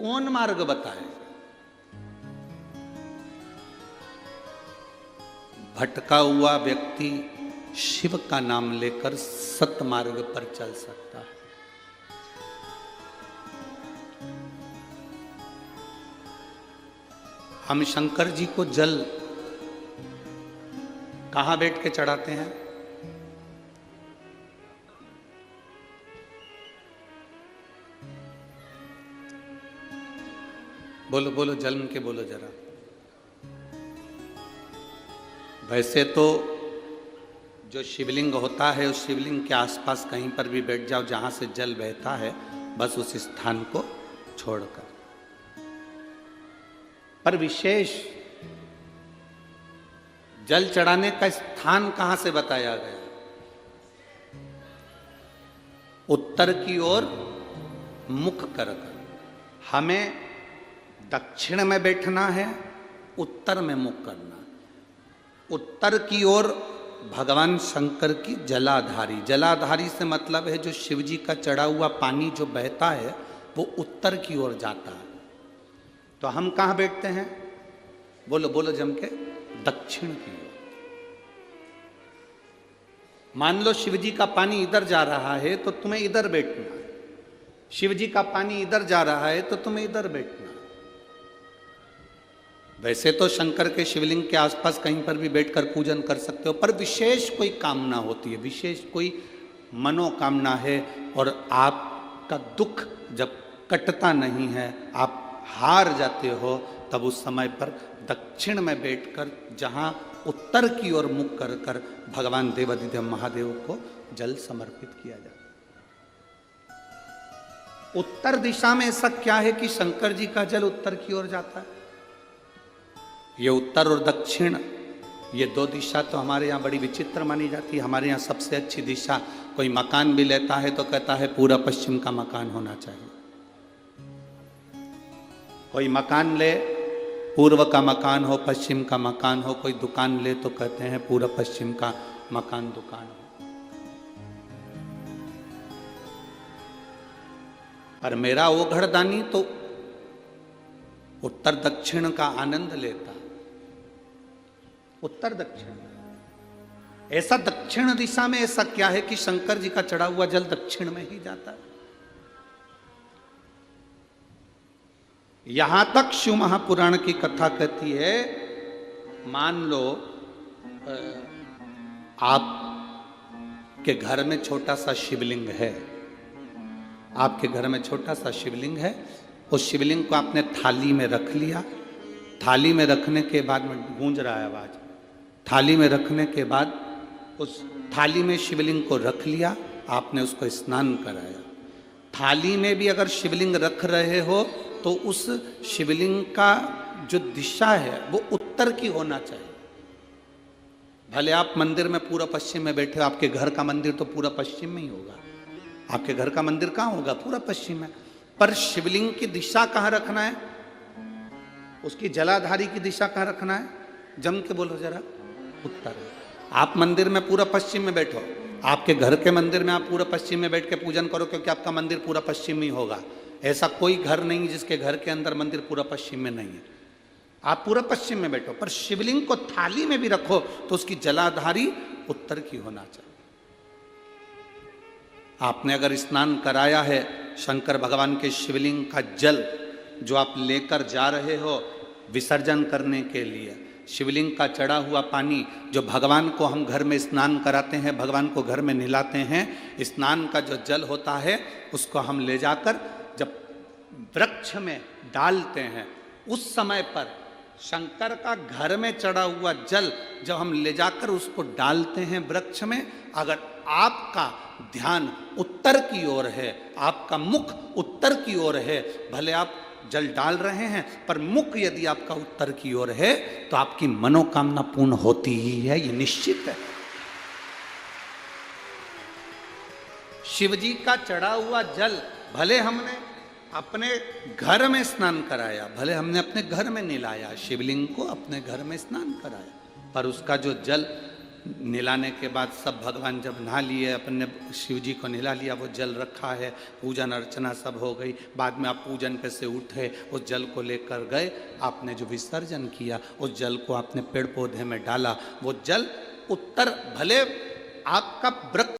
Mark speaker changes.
Speaker 1: कौन मार्ग बताए? भटका हुआ व्यक्ति शिव का नाम लेकर सतमार्ग पर चल सकता है। हम शंकर जी को जल कहां बैठ के चढ़ाते हैं? बोलो बोलो, जन्म के बोलो जरा। वैसे तो जो शिवलिंग होता है उस शिवलिंग के आसपास कहीं पर भी बैठ जाओ जहां से जल बहता है, बस उस स्थान को छोड़कर। पर विशेष जल चढ़ाने का स्थान कहां से बताया गया? उत्तर की ओर मुख कर। हमें दक्षिण में बैठना है, उत्तर में मुख करना। उत्तर की ओर भगवान शंकर की जलाधारी, जलाधारी से मतलब है जो शिव जी का चढ़ा हुआ पानी जो बहता है वो उत्तर की ओर जाता है। तो हम कहां बैठते हैं? बोलो बोलो जम के, दक्षिण की ओर। मान लो शिव जी का पानी इधर जा रहा है तो तुम्हें इधर बैठना है, शिव जी का पानी इधर जा रहा है तो तुम्हें इधर बैठना है। वैसे तो शंकर के शिवलिंग के आसपास कहीं पर भी बैठकर पूजन कर सकते हो, पर विशेष कोई कामना होती है, विशेष कोई मनोकामना है और आपका दुख जब कटता नहीं है, आप हार जाते हो, तब उस समय पर दक्षिण में बैठकर जहां उत्तर की ओर मुख कर कर भगवान देवाधिदेव महादेव को जल समर्पित किया जाता है। उत्तर दिशा में ऐसा क्या है कि शंकर जी का जल उत्तर की ओर जाता है? ये उत्तर और दक्षिण, ये दो दिशा तो हमारे यहाँ बड़ी विचित्र मानी जाती है। हमारे यहाँ सबसे अच्छी दिशा, कोई मकान भी लेता है तो कहता है पूरा पश्चिम का मकान होना चाहिए। कोई मकान ले, पूर्व का मकान हो, पश्चिम का मकान हो। कोई दुकान ले तो कहते हैं पूरा पश्चिम का मकान दुकान हो। पर मेरा ओघड़दानी तो उत्तर दक्षिण का आनंद लेता, उत्तर दक्षिण। ऐसा दक्षिण दिशा में ऐसा क्या है कि शंकर जी का चढ़ा हुआ जल दक्षिण में ही जाता है? यहां तक शिव महापुराण की कथा कहती है, मान लो आपके घर में छोटा सा शिवलिंग है, आपके घर में छोटा सा शिवलिंग है, उस शिवलिंग को आपने थाली में रख लिया। थाली में रखने के बाद में गूंज रहा है आवाज, थाली में रखने के बाद उस थाली में शिवलिंग को रख लिया, आपने उसको स्नान कराया। थाली में भी अगर शिवलिंग रख रहे हो तो उस शिवलिंग का जो दिशा है वो उत्तर की होना चाहिए। भले आप मंदिर में पूरा पश्चिम में बैठे हो, आपके घर का मंदिर तो पूरा पश्चिम में ही होगा। आपके घर का मंदिर कहाँ होगा? पूरा पश्चिम में। पर शिवलिंग की दिशा कहाँ रखना है? उसकी जलाधारी की दिशा कहाँ रखना है? जम के बोलो जरा, उत्तर। आप मंदिर में पूरा पश्चिम में बैठो, आपके घर के मंदिर में आप पूरा पश्चिम में बैठ के पूजन करो, क्योंकि आपका मंदिर पूरा पश्चिम ही होगा। ऐसा कोई घर नहीं जिसके घर के अंदर मंदिर पूरा पश्चिम में नहीं है। आप पूरा पश्चिम में बैठो, पर शिवलिंग को थाली में भी रखो तो उसकी जलाधारी उत्तर की होना चाहिए। आपने अगर स्नान कराया है शंकर भगवान के शिवलिंग का जल जो आप लेकर जा रहे हो विसर्जन करने के लिए, शिवलिंग का चढ़ा हुआ पानी जो भगवान को हम घर में स्नान कराते हैं, भगवान को घर में नहलाते हैं, स्नान का जो जल होता है उसको हम ले जाकर जब वृक्ष में डालते हैं, उस समय पर शंकर का घर में चढ़ा हुआ जल जब हम ले जाकर उसको डालते हैं वृक्ष में, अगर आपका ध्यान उत्तर की ओर है, आपका मुख उत्तर की ओर है, भले आप जल डाल रहे हैं पर मुख यदि आपका उत्तर की ओर है तो आपकी मनोकामना पूर्ण होती ही है, ये निश्चित है। शिव जी का चढ़ा हुआ जल भले हमने अपने घर में स्नान कराया, भले हमने अपने घर में नहलाया, शिवलिंग को अपने घर में स्नान कराया, पर उसका जो जल नहलाने के बाद सब भगवान जब नहा लिए, अपने शिव जी को नहला लिया, वो जल रखा है, पूजन अर्चना सब हो गई। बाद में आप पूजन पे से उठे, उस जल को लेकर गए, आपने जो विसर्जन किया उस जल को आपने पेड़ पौधे में डाला। वो जल उत्तर, भले आपका वृक्ष